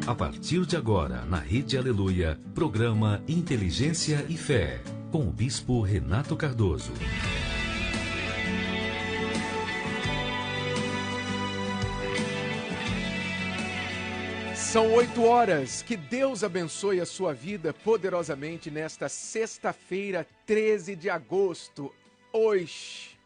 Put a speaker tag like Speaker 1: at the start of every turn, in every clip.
Speaker 1: A partir de agora, na Rede Aleluia, programa Inteligência e Fé, com o Bispo Renato Cardoso.
Speaker 2: São 8 horas. Que Deus abençoe a sua vida poderosamente nesta sexta-feira, 13 de agosto. Hoje,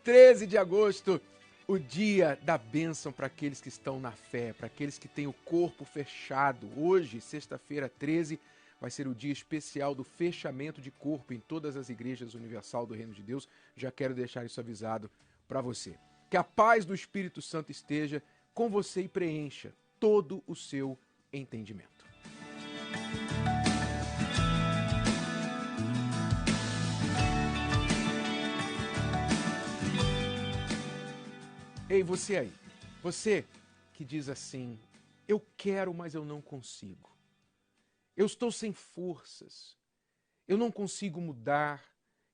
Speaker 2: 13 de agosto, o dia da bênção para aqueles que estão na fé, para aqueles que têm o corpo fechado. Hoje, sexta-feira 13, vai ser o dia especial do fechamento de corpo em todas as igrejas universal do Reino de Deus. Já quero deixar isso avisado para você. Que a paz do Espírito Santo esteja com você e preencha todo o seu entendimento. Ei, você aí, você que diz assim, eu quero, mas eu não consigo. Eu estou sem forças, eu não consigo mudar,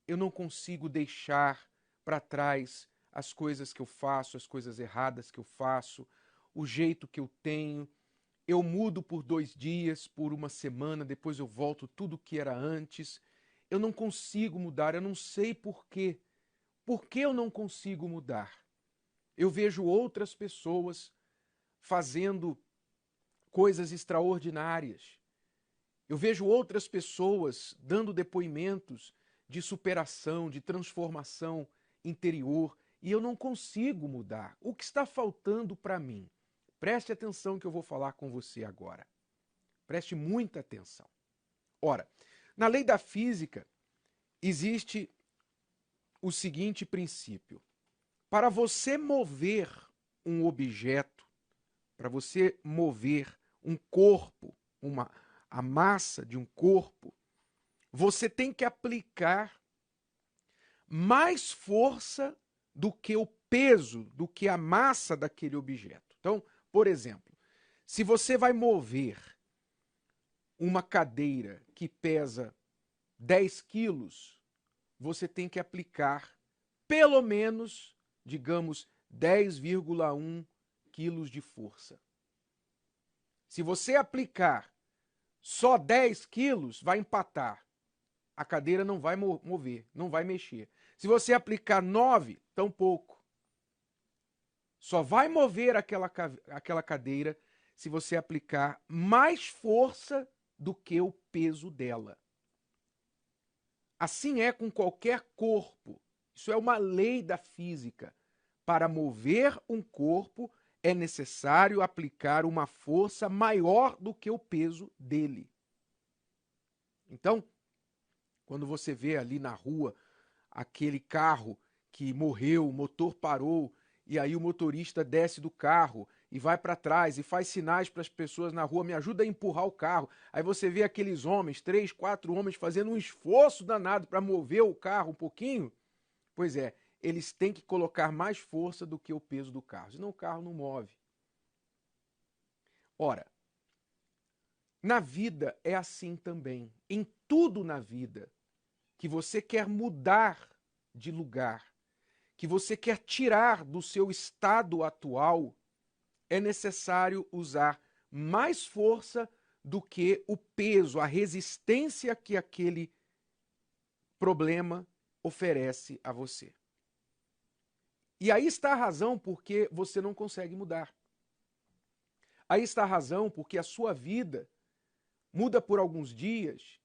Speaker 2: eu não consigo deixar para trás as coisas que eu faço, as coisas erradas que eu faço, o jeito que eu tenho. Eu mudo por 2 dias, por uma semana, depois eu volto tudo o que era antes. Eu não consigo mudar, eu não sei por quê. Por que eu não consigo mudar? Eu vejo outras pessoas fazendo coisas extraordinárias. Eu vejo outras pessoas dando depoimentos de superação, de transformação interior, e eu não consigo mudar. O que está faltando para mim? Preste atenção que eu vou falar com você agora. Preste muita atenção. Ora, na lei da física existe o seguinte princípio. Para você mover um objeto, para você mover um corpo, a massa de um corpo, você tem que aplicar mais força do que o peso, do que a massa daquele objeto. Então, por exemplo, se você vai mover uma cadeira que pesa 10 quilos, você tem que aplicar pelo menos, digamos, 10,1 quilos de força. Se você aplicar só 10 quilos, vai empatar. A cadeira não vai mover, não vai mexer. Se você aplicar 9, tão pouco. Só vai mover aquela cadeira se você aplicar mais força do que o peso dela. Assim é com qualquer corpo. Isso é uma lei da física. Para mover um corpo, é necessário aplicar uma força maior do que o peso dele. Então, quando você vê ali na rua aquele carro que morreu, o motor parou, e aí o motorista desce do carro e vai para trás e faz sinais para as pessoas na rua, me ajuda a empurrar o carro. Aí você vê aqueles homens, 3, 4 homens fazendo um esforço danado para mover o carro um pouquinho. Pois é, eles têm que colocar mais força do que o peso do carro, senão o carro não move. Ora, na vida é assim também. Em tudo na vida que você quer mudar de lugar, que você quer tirar do seu estado atual, é necessário usar mais força do que o peso, a resistência que aquele problema oferece a você. E aí está a razão porque você não consegue mudar. Aí está a razão porque a sua vida muda por alguns dias,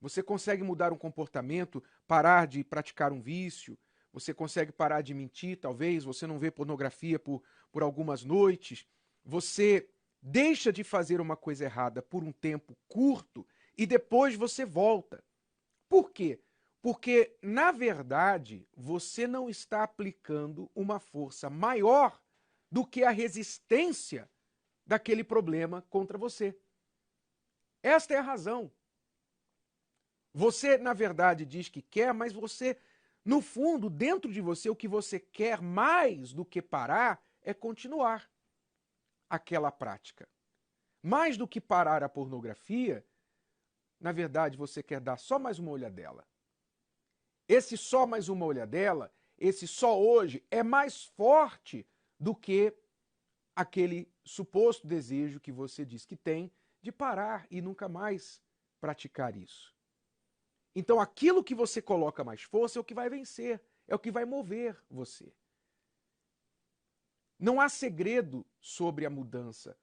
Speaker 2: você consegue mudar um comportamento, parar de praticar um vício, você consegue parar de mentir, talvez, você não vê pornografia por algumas noites, você deixa de fazer uma coisa errada por um tempo curto e depois você volta. Por quê? Porque, na verdade, você não está aplicando uma força maior do que a resistência daquele problema contra você. Esta é a razão. Você, na verdade, diz que quer, mas você, no fundo, dentro de você, o que você quer mais do que parar é continuar aquela prática. Mais do que parar a pornografia, na verdade, você quer dar só mais uma olhadela. Esse só mais uma olhadela, esse só hoje, é mais forte do que aquele suposto desejo que você diz que tem de parar e nunca mais praticar isso. Então aquilo que você coloca mais força é o que vai vencer, é o que vai mover você. Não há segredo sobre a mudança.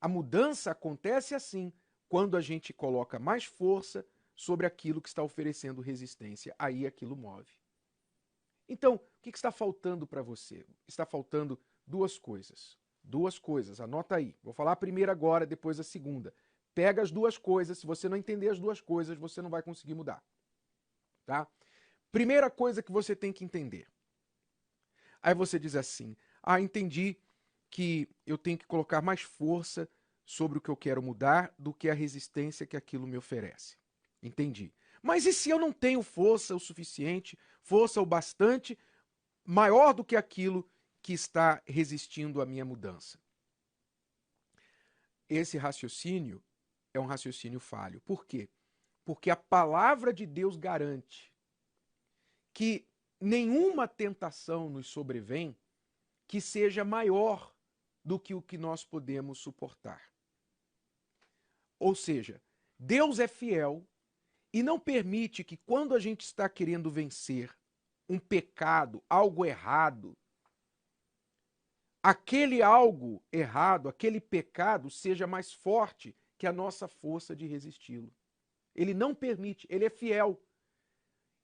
Speaker 2: A mudança acontece assim, quando a gente coloca mais força sobre aquilo que está oferecendo resistência. Aí aquilo move. Então, o que está faltando para você? Está faltando duas coisas. Duas coisas, anota aí. Vou falar a primeira agora, depois a segunda. Pega as duas coisas, se você não entender as duas coisas, você não vai conseguir mudar. Tá? Primeira coisa que você tem que entender. Aí você diz assim, entendi que eu tenho que colocar mais força sobre o que eu quero mudar do que a resistência que aquilo me oferece. Entendi. Mas e se eu não tenho força o suficiente, força o bastante, maior do que aquilo que está resistindo à minha mudança? Esse raciocínio é um raciocínio falho. Por quê? Porque a palavra de Deus garante que nenhuma tentação nos sobrevém que seja maior do que o que nós podemos suportar. Ou seja, Deus é fiel e não permite que quando a gente está querendo vencer um pecado, algo errado, aquele algo errado, aquele pecado seja mais forte que a nossa força de resisti-lo. Ele não permite, ele é fiel.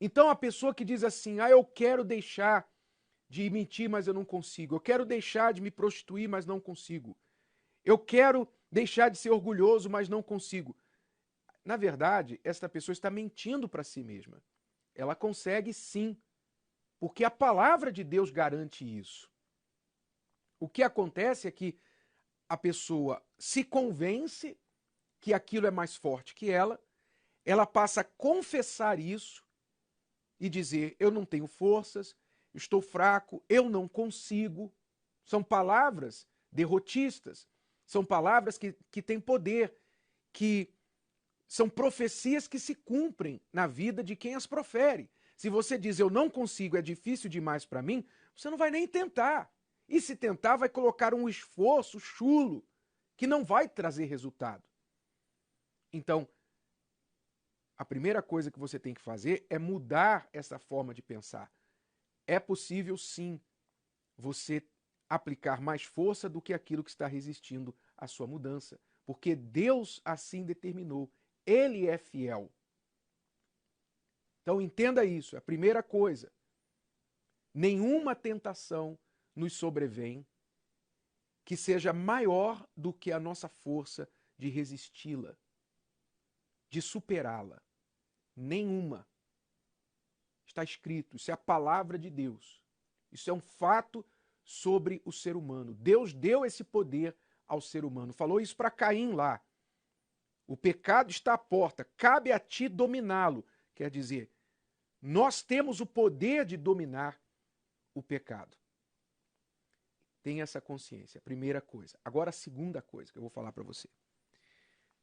Speaker 2: Então a pessoa que diz assim, eu quero deixar de mentir, mas eu não consigo. Eu quero deixar de me prostituir, mas não consigo. Eu quero deixar de ser orgulhoso, mas não consigo. Na verdade, esta pessoa está mentindo para si mesma. Ela consegue sim, porque a palavra de Deus garante isso. O que acontece é que a pessoa se convence que aquilo é mais forte que ela passa a confessar isso e dizer, eu não tenho forças, estou fraco, eu não consigo. São palavras derrotistas, são palavras que têm poder, que são profecias que se cumprem na vida de quem as profere. Se você diz, eu não consigo, é difícil demais para mim, você não vai nem tentar. E se tentar, vai colocar um esforço chulo, que não vai trazer resultado. Então, a primeira coisa que você tem que fazer é mudar essa forma de pensar. É possível, sim, você aplicar mais força do que aquilo que está resistindo à sua mudança. Porque Deus assim determinou. Ele é fiel. Então entenda isso, é a primeira coisa. Nenhuma tentação nos sobrevém que seja maior do que a nossa força de resisti-la, de superá-la. Nenhuma. Está escrito, isso é a palavra de Deus. Isso é um fato sobre o ser humano. Deus deu esse poder ao ser humano. Falou isso para Caim lá. O pecado está à porta, cabe a ti dominá-lo. Quer dizer, nós temos o poder de dominar o pecado. Tenha essa consciência, a primeira coisa. Agora a segunda coisa que eu vou falar para você.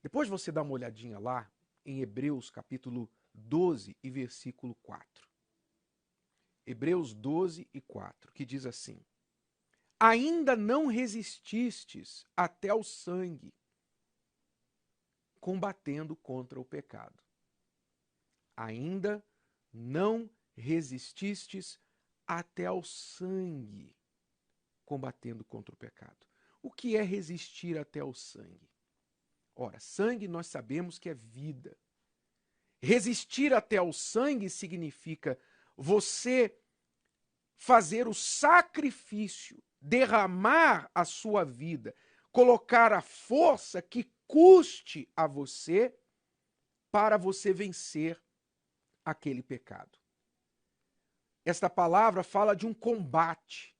Speaker 2: Depois você dá uma olhadinha lá em Hebreus capítulo 12 e versículo 4. Hebreus 12 e 4, que diz assim: ainda não resististes até ao sangue, combatendo contra o pecado. Ainda não resististes até ao sangue, combatendo contra o pecado. O que é resistir até ao sangue? Ora, sangue nós sabemos que é vida. Resistir até ao sangue significa você fazer o sacrifício, derramar a sua vida, colocar a força que custe a você para você vencer aquele pecado. Esta palavra fala de um combate.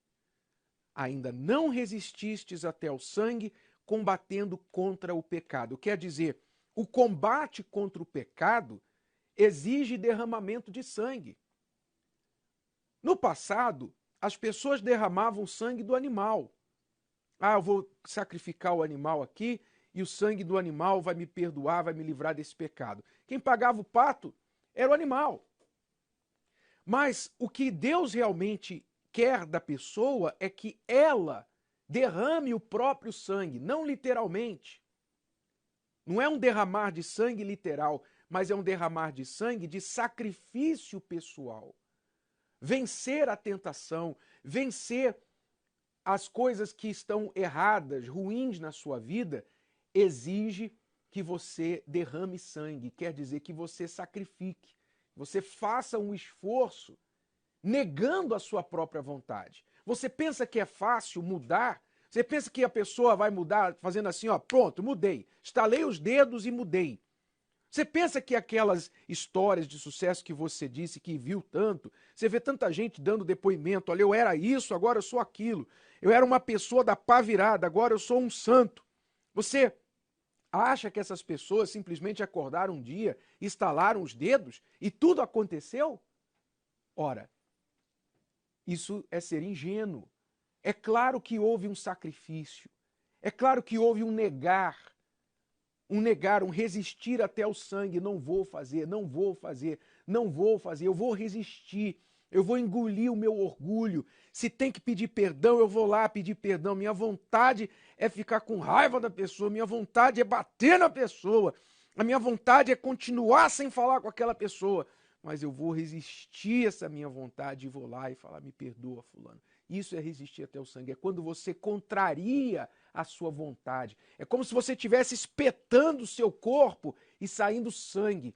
Speaker 2: Ainda não resististes até ao sangue, combatendo contra o pecado. Quer dizer, o combate contra o pecado exige derramamento de sangue. No passado, as pessoas derramavam sangue do animal. Eu vou sacrificar o animal aqui e o sangue do animal vai me perdoar, vai me livrar desse pecado. Quem pagava o pato era o animal. Mas o que Deus realmente quer da pessoa é que ela derrame o próprio sangue, não literalmente. Não é um derramar de sangue literal, mas é um derramar de sangue de sacrifício pessoal. Vencer a tentação, vencer as coisas que estão erradas, ruins na sua vida, exige que você derrame sangue, quer dizer que você sacrifique, você faça um esforço negando a sua própria vontade. Você pensa que é fácil mudar? Você pensa que a pessoa vai mudar fazendo assim, ó, pronto, mudei, estalei os dedos e mudei. Você pensa que aquelas histórias de sucesso que você disse que viu tanto, você vê tanta gente dando depoimento, olha, eu era isso, agora eu sou aquilo. Eu era uma pessoa da pá virada, agora eu sou um santo. Você acha que essas pessoas simplesmente acordaram um dia, estalaram os dedos e tudo aconteceu? Ora, isso é ser ingênuo. É claro que houve um sacrifício. É claro que houve um negar, um resistir até o sangue. Não vou fazer, não vou fazer, não vou fazer. Eu vou resistir, eu vou engolir o meu orgulho. Se tem que pedir perdão, eu vou lá pedir perdão. Minha vontade é ficar com raiva da pessoa, minha vontade é bater na pessoa, a minha vontade é continuar sem falar com aquela pessoa. Mas eu vou resistir essa minha vontade e vou lá e falar, me perdoa, fulano. Isso é resistir até o sangue. É quando você contraria a sua vontade. É como se você estivesse espetando o seu corpo e saindo sangue.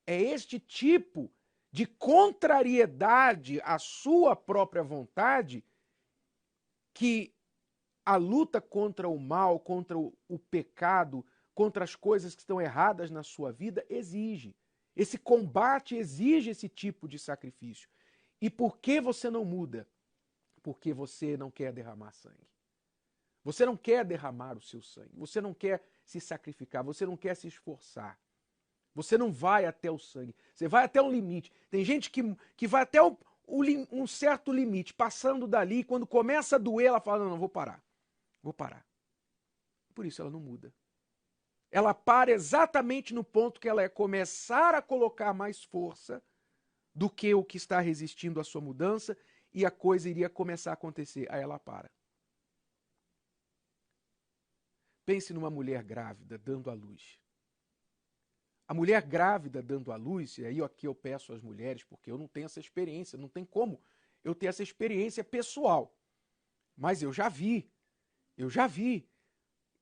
Speaker 2: É este tipo de contrariedade à sua própria vontade que a luta contra o mal, contra o pecado, contra as coisas que estão erradas na sua vida exige. Esse combate exige esse tipo de sacrifício. E por que você não muda? Porque você não quer derramar sangue. Você não quer derramar o seu sangue. Você não quer se sacrificar. Você não quer se esforçar. Você não vai até o sangue. Você vai até um limite. Tem gente que vai até um certo limite, passando dali, quando começa a doer, ela fala, não, vou parar. Vou parar. Por isso ela não muda. Ela para exatamente no ponto que ela é começar a colocar mais força do que o que está resistindo à sua mudança e a coisa iria começar a acontecer. Aí ela para. Pense numa mulher grávida dando à luz. A mulher grávida dando à luz, e aí aqui eu peço às mulheres, porque eu não tenho essa experiência, não tem como eu ter essa experiência pessoal. Mas eu já vi.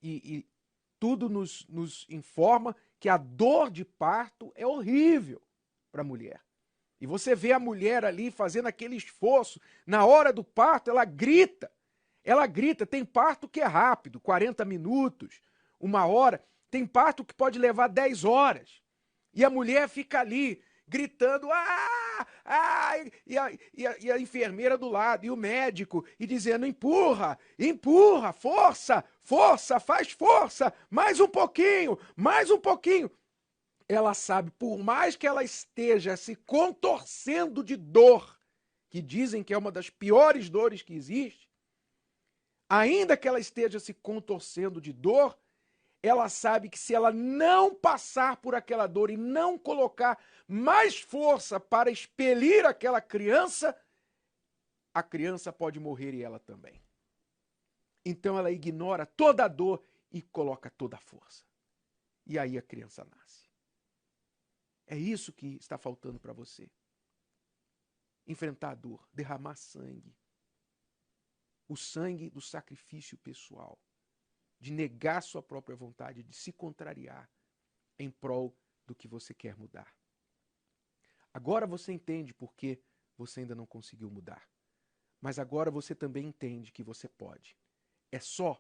Speaker 2: E tudo nos informa que a dor de parto é horrível para a mulher. E você vê a mulher ali fazendo aquele esforço, na hora do parto ela grita. Ela grita, tem parto que é rápido, 40 minutos, 1 hora. Tem parto que pode levar 10 horas. E a mulher fica ali gritando, e a enfermeira do lado, e o médico, e dizendo, empurra, empurra, força, força, faz força, mais um pouquinho, mais um pouquinho. Ela sabe, por mais que ela esteja se contorcendo de dor, que dizem que é uma das piores dores que existe, ainda que ela esteja se contorcendo de dor, ela sabe que se ela não passar por aquela dor e não colocar mais força para expelir aquela criança, a criança pode morrer e ela também. Então ela ignora toda a dor e coloca toda a força. E aí a criança nasce. É isso que está faltando para você. Enfrentar a dor, derramar sangue. O sangue do sacrifício pessoal. De negar sua própria vontade, de se contrariar em prol do que você quer mudar. Agora você entende por que você ainda não conseguiu mudar. Mas agora você também entende que você pode. É só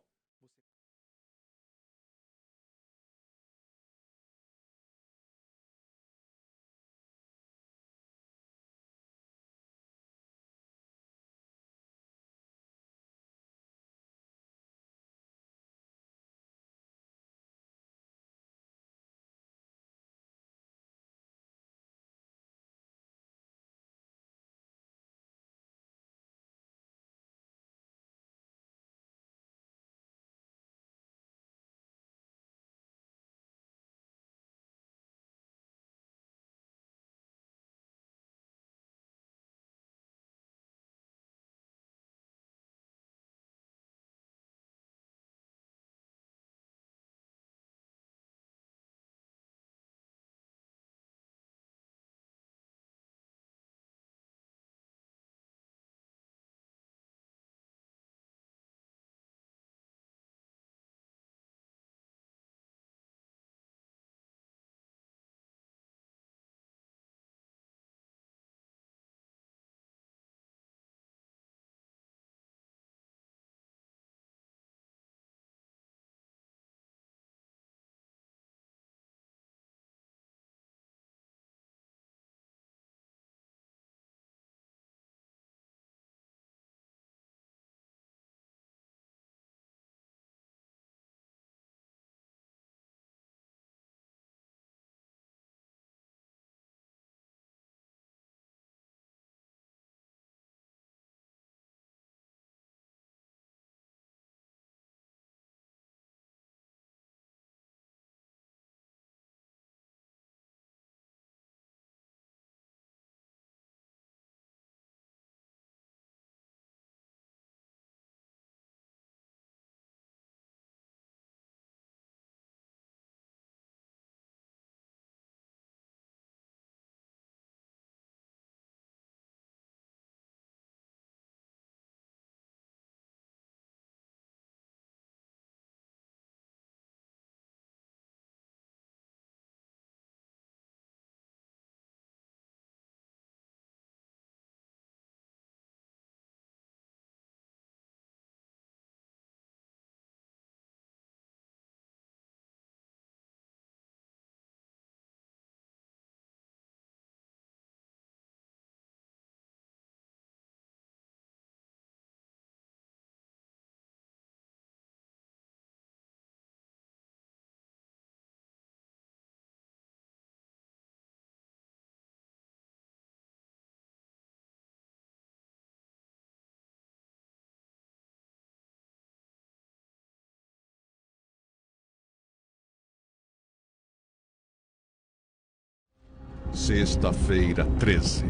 Speaker 3: Sexta-feira 13,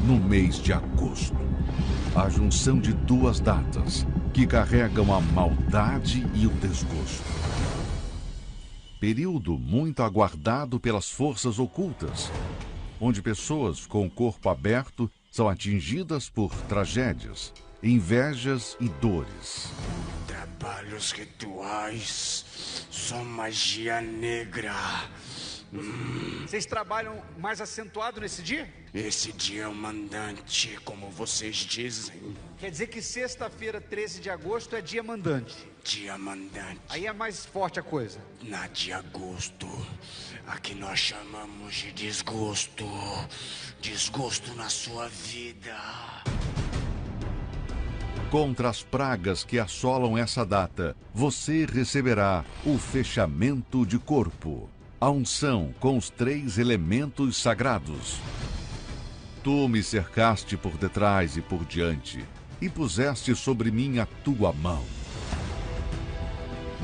Speaker 3: no mês de agosto. A junção de duas datas que carregam a maldade e o desgosto. Período muito aguardado pelas forças ocultas, onde pessoas com o corpo aberto são atingidas por tragédias, invejas e dores.
Speaker 4: Trabalhos rituais, só magia negra.
Speaker 5: Vocês trabalham mais acentuado nesse dia?
Speaker 4: Esse dia é o mandante, como vocês dizem.
Speaker 5: Quer dizer que sexta-feira, 13 de agosto, é dia mandante.
Speaker 4: Dia mandante.
Speaker 5: Aí é mais forte a coisa.
Speaker 4: Na de agosto, aqui nós chamamos de desgosto. Desgosto na sua vida.
Speaker 3: Contra as pragas que assolam essa data, você receberá o fechamento de corpo. A unção com os 3 elementos sagrados. Tu me cercaste por detrás e por diante, e puseste sobre mim a tua mão.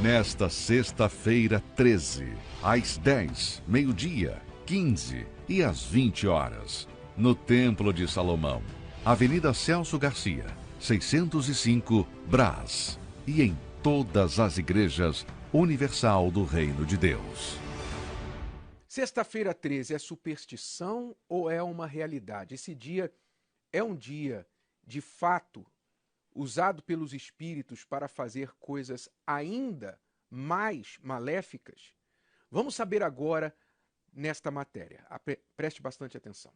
Speaker 3: Nesta sexta-feira 13, às 10, meio-dia, 15 e às 20 horas, no Templo de Salomão, Avenida Celso Garcia, 605, Brás, e em todas as igrejas Universal do Reino de Deus.
Speaker 2: Sexta-feira 13 é superstição ou é uma realidade? Esse dia é um dia, de fato, usado pelos espíritos para fazer coisas ainda mais maléficas? Vamos saber agora nesta matéria. Preste bastante atenção.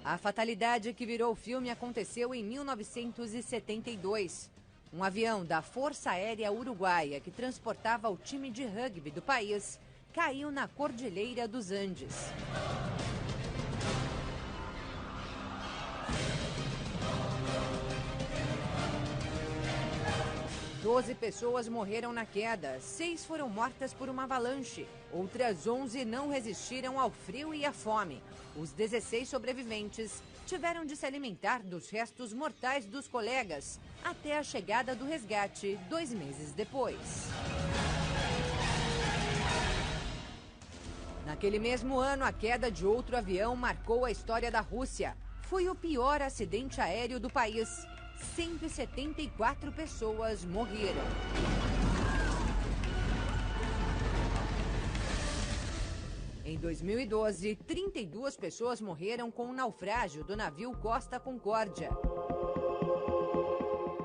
Speaker 6: A fatalidade que virou filme aconteceu em 1972. Um avião da Força Aérea Uruguaia, que transportava o time de rugby do país, caiu na Cordilheira dos Andes. Doze pessoas morreram na queda, 6 foram mortas por uma avalanche, outras 11 não resistiram ao frio e à fome. Os 16 sobreviventes tiveram de se alimentar dos restos mortais dos colegas até a chegada do resgate 2 meses depois. Naquele mesmo ano, a queda de outro avião marcou a história da Rússia. Foi o pior acidente aéreo do país. 174 pessoas morreram. Em 2012, 32 pessoas morreram com o naufrágio do navio Costa Concórdia.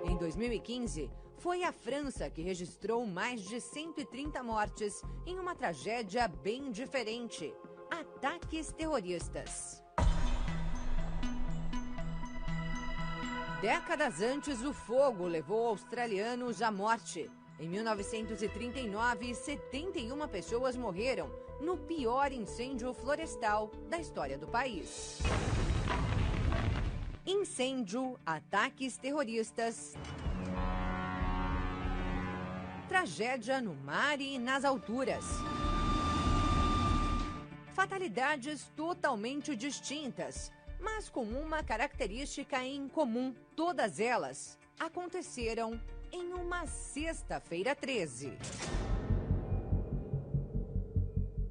Speaker 6: Em 2015, foi a França que registrou mais de 130 mortes em uma tragédia bem diferente: ataques terroristas. Décadas antes, o fogo levou australianos à morte. Em 1939, 71 pessoas morreram no pior incêndio florestal da história do país. Incêndio, ataques terroristas, tragédia no mar e nas alturas. Fatalidades totalmente distintas, mas com uma característica em comum. Todas elas aconteceram em uma sexta-feira 13.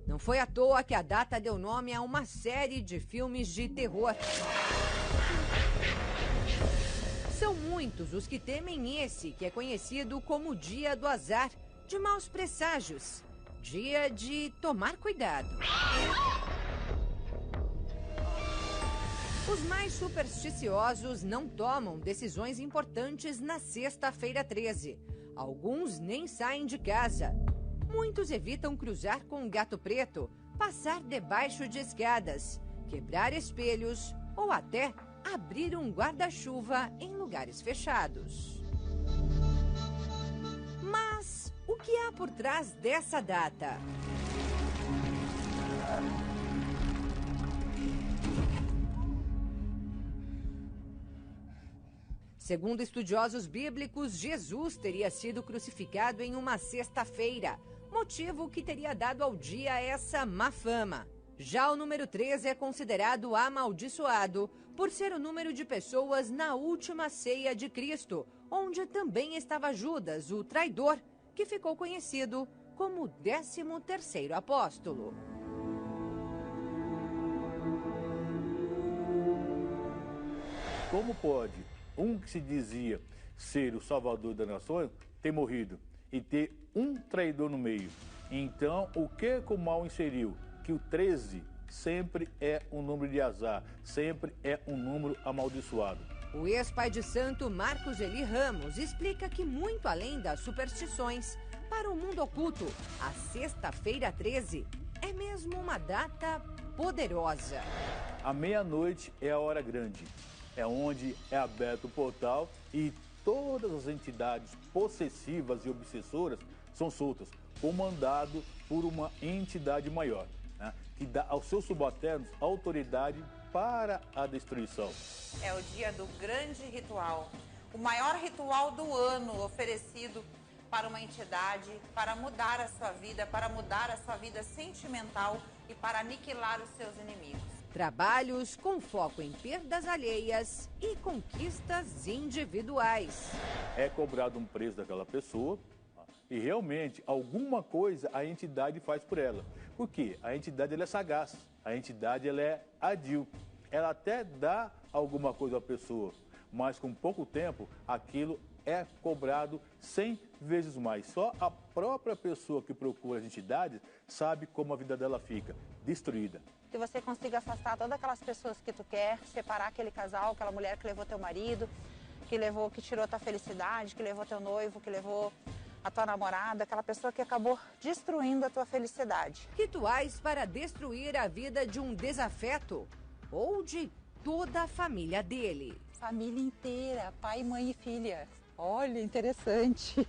Speaker 6: Não foi à toa que a data deu nome a uma série de filmes de terror. São muitos os que temem esse, que é conhecido como Dia do Azar, de maus presságios, dia de tomar cuidado. Os mais supersticiosos não tomam decisões importantes na sexta-feira 13. Alguns nem saem de casa. Muitos evitam cruzar com um gato preto, passar debaixo de escadas, quebrar espelhos ou até abrir um guarda-chuva em lugares fechados. Mas o que há por trás dessa data? Segundo estudiosos bíblicos, Jesus teria sido crucificado em uma sexta-feira, motivo que teria dado ao dia essa má fama. Já o número 13 é considerado amaldiçoado por ser o número de pessoas na última ceia de Cristo, onde também estava Judas, o traidor, que ficou conhecido como o 13º apóstolo.
Speaker 7: Como pode um que se dizia ser o salvador das nações ter morrido e ter um traidor no meio? Então, o que o mal inseriu? Que o 13 sempre é um número de azar, sempre é um número amaldiçoado.
Speaker 6: O ex-pai de santo Marcos Eli Ramos explica que, muito além das superstições, para o mundo oculto, a sexta-feira 13 é mesmo uma data poderosa.
Speaker 7: A meia-noite é a hora grande, é onde é aberto o portal e todas as entidades possessivas e obsessoras são soltas, comandado por uma entidade maior, né, que dá aos seus subalternos autoridade para a destruição.
Speaker 8: É o dia do grande ritual, o maior ritual do ano oferecido para uma entidade, para mudar a sua vida sentimental e para aniquilar os seus inimigos.
Speaker 6: Trabalhos com foco em perdas alheias e conquistas individuais.
Speaker 7: É cobrado um preço daquela pessoa e realmente alguma coisa a entidade faz por ela. Por quê? A entidade ela é sagaz, a entidade ela é hábil. Ela até dá alguma coisa à pessoa, mas com pouco tempo aquilo é cobrado 100 vezes mais. Só a própria pessoa que procura as entidades sabe como a vida dela fica destruída.
Speaker 8: Que você consiga afastar todas aquelas pessoas que tu quer, separar aquele casal, aquela mulher que levou teu marido, que tirou tua felicidade, que levou teu noivo, que levou a tua namorada, aquela pessoa que acabou destruindo a tua felicidade.
Speaker 6: Rituais para destruir a vida de um desafeto ou de toda a família dele.
Speaker 8: Família inteira, pai, mãe e filha. Olha, interessante.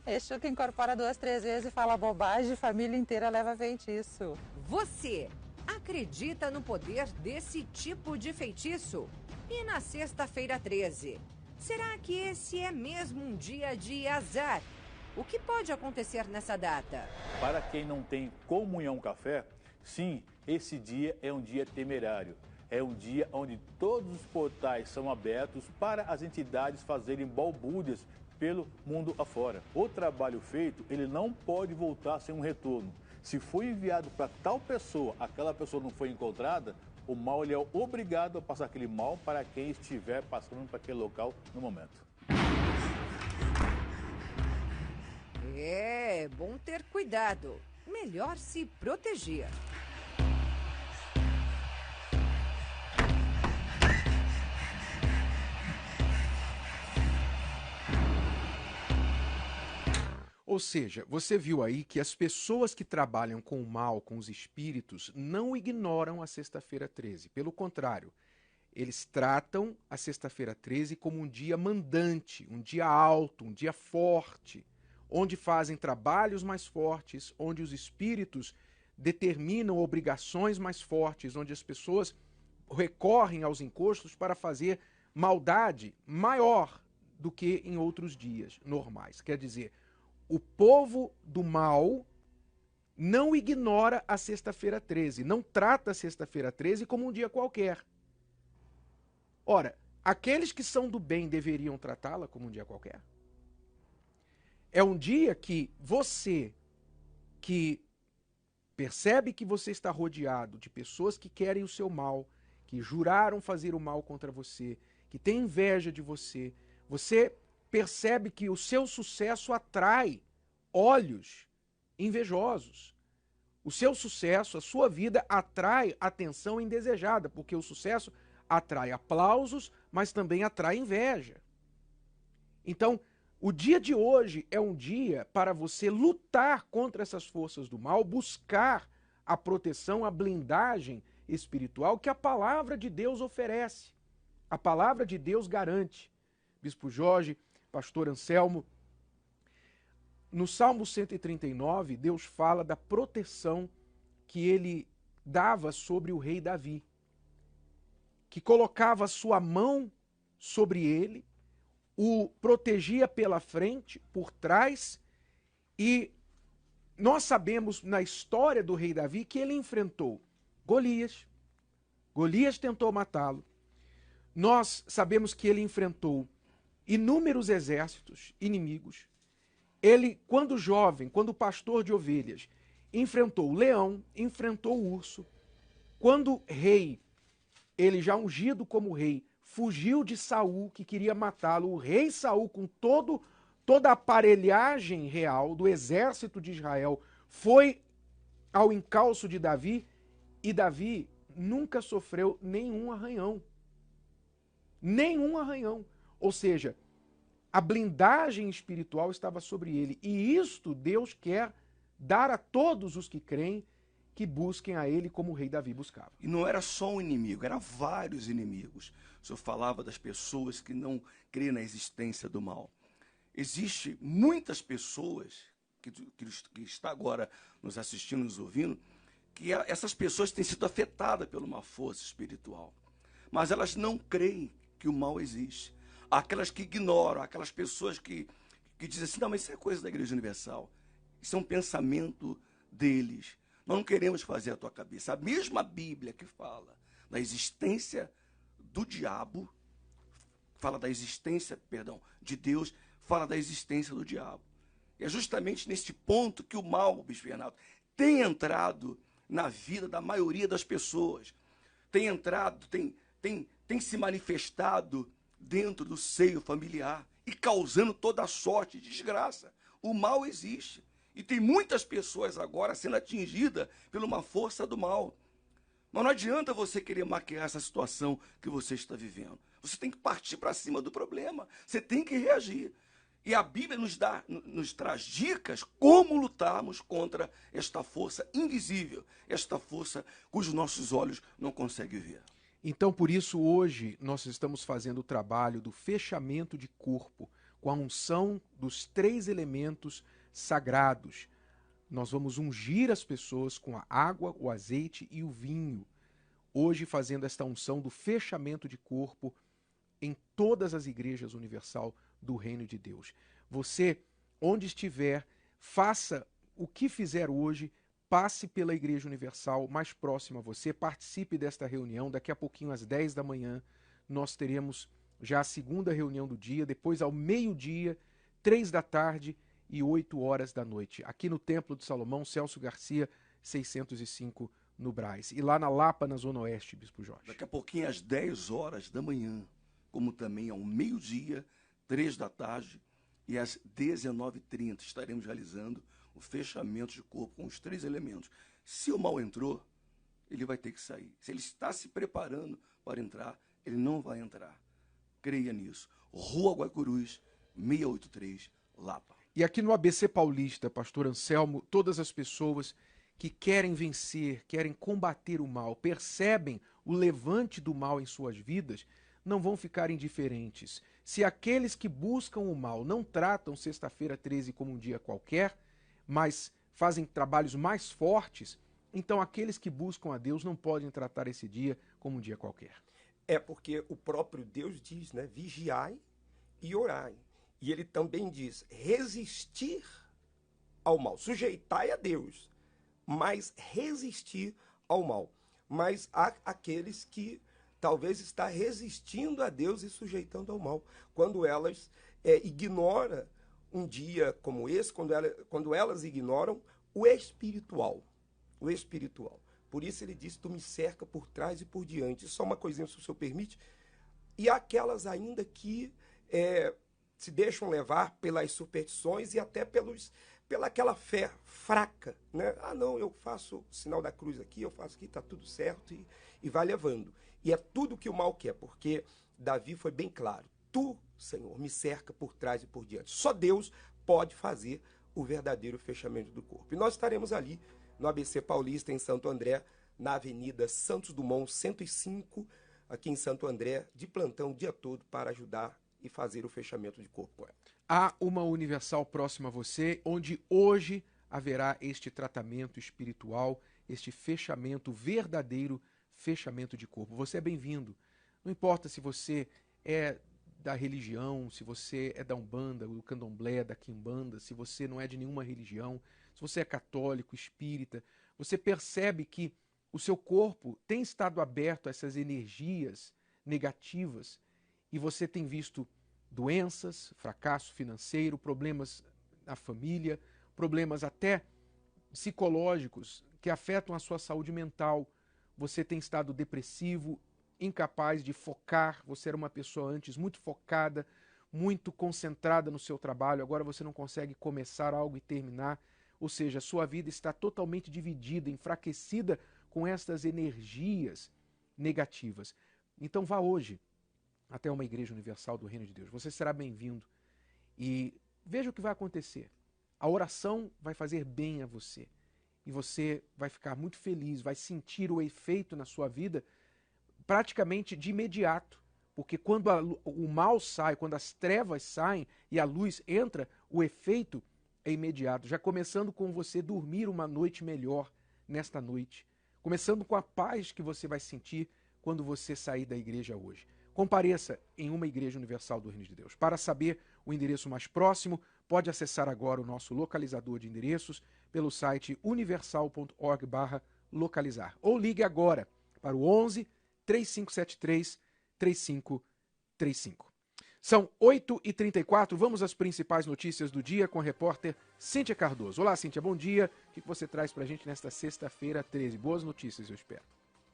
Speaker 8: Exu que incorpora 2, 3 vezes e fala bobagem, família inteira leva feitiço.
Speaker 6: Você acredita no poder desse tipo de feitiço? E na sexta-feira 13, será que esse é mesmo um dia de azar? O que pode acontecer nessa data?
Speaker 7: Para quem não tem comunhão café, sim, esse dia é um dia temerário. É um dia onde todos os portais são abertos para as entidades fazerem balbúrdias pelo mundo afora. O trabalho feito, ele não pode voltar sem um retorno. Se foi enviado para tal pessoa, aquela pessoa não foi encontrada, o mal ele é obrigado a passar aquele mal para quem estiver passando para aquele local no momento.
Speaker 6: É bom ter cuidado. Melhor se proteger.
Speaker 2: Ou seja, você viu aí que as pessoas que trabalham com o mal, com os espíritos, não ignoram a sexta-feira 13. Pelo contrário, eles tratam a sexta-feira 13 como um dia mandante, um dia alto, um dia forte, onde fazem trabalhos mais fortes, onde os espíritos determinam obrigações mais fortes, onde as pessoas recorrem aos encostos para fazer maldade maior do que em outros dias normais. Quer dizer, o povo do mal não ignora a sexta-feira 13, não trata a sexta-feira 13 como um dia qualquer. Ora, aqueles que são do bem deveriam tratá-la como um dia qualquer. É um dia que você, que percebe que você está rodeado de pessoas que querem o seu mal, que juraram fazer o mal contra você, que têm inveja de você, você percebe que o seu sucesso atrai olhos invejosos. O seu sucesso, a sua vida atrai atenção indesejada, porque o sucesso atrai aplausos, mas também atrai inveja. Então, o dia de hoje é um dia para você lutar contra essas forças do mal, buscar a proteção, a blindagem espiritual que a palavra de Deus oferece. A palavra de Deus garante. Bispo Jorge, pastor Anselmo, no Salmo 139, Deus fala da proteção que ele dava sobre o rei Davi, que colocava a sua mão sobre ele, o protegia pela frente, por trás, e nós sabemos na história do rei Davi que ele enfrentou Golias. Golias tentou matá-lo. Nós sabemos que ele enfrentou inúmeros exércitos inimigos. Ele, quando jovem, quando pastor de ovelhas, enfrentou o leão, enfrentou o urso. Quando rei, ele já ungido como rei, fugiu de Saul, que queria matá-lo. O rei Saul, com toda a aparelhagem real do exército de Israel, foi ao encalço de Davi, e Davi nunca sofreu nenhum arranhão. Nenhum arranhão. Ou seja, a blindagem espiritual estava sobre ele. E isto Deus quer dar a todos os que creem, que busquem a ele como o rei Davi buscava.
Speaker 9: E não era só um inimigo, eram vários inimigos. O senhor falava das pessoas que não creem na existência do mal. Existem muitas pessoas que está agora nos assistindo, nos ouvindo, que essas pessoas têm sido afetadas por uma força espiritual. Mas elas não creem que o mal existe. Aquelas que ignoram, aquelas pessoas que dizem assim, não, mas isso é coisa da Igreja Universal. Isso é um pensamento deles. Nós não queremos fazer a tua cabeça. A mesma Bíblia que fala da existência do diabo, fala da existência, de Deus, fala da existência do diabo. E é justamente nesse ponto que o mal, Bispo Renato, tem entrado na vida da maioria das pessoas. Tem entrado, tem se manifestado dentro do seio familiar e causando toda sorte de desgraça. O mal existe. E tem muitas pessoas agora sendo atingidas por uma força do mal. Mas não adianta você querer maquiar essa situação que você está vivendo. Você tem que partir para cima do problema. Você tem que reagir. E a Bíblia nos traz dicas como lutarmos contra esta força invisível, esta força cujos nossos olhos não conseguem ver.
Speaker 2: Então, por isso, hoje, nós estamos fazendo o trabalho do fechamento de corpo, com a unção dos 3 elementos sagrados. Nós vamos ungir as pessoas com a água, o azeite e o vinho. Hoje, fazendo esta unção do fechamento de corpo em todas as igrejas universal do Reino de Deus. Você, onde estiver, faça o que fizer hoje, passe pela Igreja Universal mais próxima a você, participe desta reunião. Daqui a pouquinho, às 10 da manhã, nós teremos já a segunda reunião do dia, depois ao meio-dia, 3 da tarde e 8 horas da noite, aqui no Templo de Salomão, Celso Garcia, 605, no Brás. E lá na Lapa, na Zona Oeste, Bispo Jorge.
Speaker 9: Daqui a pouquinho, às 10 horas da manhã, como também ao meio-dia, 3 da tarde e às 19h30, estaremos realizando o fechamento de corpo com os 3 elementos. Se o mal entrou, ele vai ter que sair. Se ele está se preparando para entrar, ele não vai entrar. Creia nisso. Rua Guaicurus, 683, Lapa.
Speaker 2: E aqui no ABC Paulista, Pastor Anselmo, todas as pessoas que querem vencer, querem combater o mal, percebem o levante do mal em suas vidas, não vão ficar indiferentes. Se aqueles que buscam o mal não tratam sexta-feira 13 como um dia qualquer, mas fazem trabalhos mais fortes, então aqueles que buscam a Deus não podem tratar esse dia como um dia qualquer.
Speaker 10: É porque o próprio Deus diz, né? Vigiai e orai. E ele também diz, resistir ao mal. Sujeitai a Deus, mas resistir ao mal. Mas há aqueles que talvez está resistindo a Deus e sujeitando ao mal. Quando elas ignoram um dia como esse, quando elas ignoram o espiritual. O espiritual. Por isso ele diz, tu me cerca por trás e por diante. Só uma coisinha, se o senhor permite. E aquelas ainda que se deixam levar pelas superstições e até pelaquela fé fraca, né? Ah, não, eu faço o sinal da cruz aqui, eu faço aqui, está tudo certo, e vai levando. E é tudo que o mal quer, porque Davi foi bem claro. Tu, Senhor, me cerca por trás e por diante. Só Deus pode fazer o verdadeiro fechamento do corpo. E nós estaremos ali no ABC Paulista, em Santo André, na Avenida Santos Dumont, 105, aqui em Santo André, de plantão o dia todo para ajudar e fazer o fechamento de corpo com ela.
Speaker 2: Há uma Universal próxima a você, onde hoje haverá este tratamento espiritual, este fechamento, verdadeiro fechamento de corpo. Você é bem-vindo. Não importa se você é da religião, se você é da Umbanda, do Candomblé, da Quimbanda, se você não é de nenhuma religião, se você é católico, espírita, você percebe que o seu corpo tem estado aberto a essas energias negativas e você tem visto doenças, fracasso financeiro, problemas na família, problemas até psicológicos que afetam a sua saúde mental. Você tem estado depressivo, incapaz de focar, você era uma pessoa antes muito focada, muito concentrada no seu trabalho, agora você não consegue começar algo e terminar, ou seja, a sua vida está totalmente dividida, enfraquecida com estas energias negativas. Então vá hoje até uma igreja universal do Reino de Deus, você será bem-vindo e veja o que vai acontecer. A oração vai fazer bem a você e você vai ficar muito feliz, vai sentir o efeito na sua vida praticamente de imediato, porque quando o mal sai, quando as trevas saem e a luz entra, o efeito é imediato, já começando com você dormir uma noite melhor nesta noite, começando com a paz que você vai sentir quando você sair da igreja hoje. Compareça em uma igreja universal do Reino de Deus. Para saber o endereço mais próximo, pode acessar agora o nosso localizador de endereços pelo site universal.org/localizar ou ligue agora para o 11 3573 3535. São 8h34, vamos às principais notícias do dia com a repórter Cíntia Cardoso. Olá, Cíntia, bom dia. O que você traz pra gente nesta sexta-feira 13? Boas notícias, eu espero.